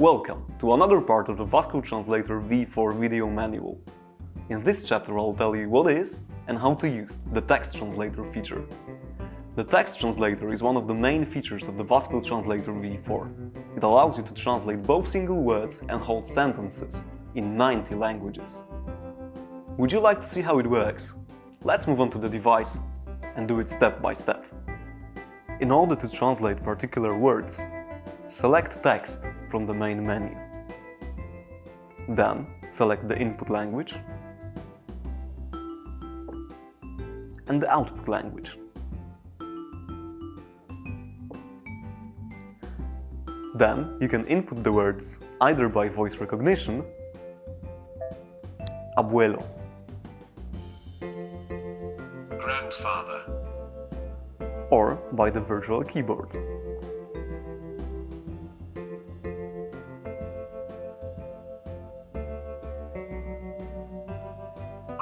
Welcome to another part of the Vasco Translator V4 video manual. In this chapter I'll tell you what is and how to use the Text Translator feature. The Text Translator is one of the main features of the Vasco Translator V4. It allows you to translate both single words and whole sentences in 90 languages. Would you like to see how it works? Let's move on to the device and do it step by step. In order to translate particular words, select Text from the main menu. Then select the input language and the output language. Then you can input the words either by voice recognition, abuelo, grandfather, or by the virtual keyboard.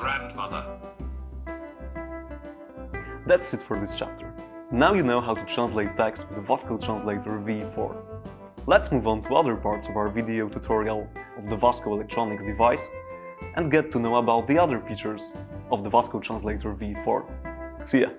grandmother. That's it for this chapter. Now you know how to translate text with the Vasco Translator V4. Let's move on to other parts of our video tutorial of the Vasco Electronics device and get to know about the other features of the Vasco Translator V4. See ya!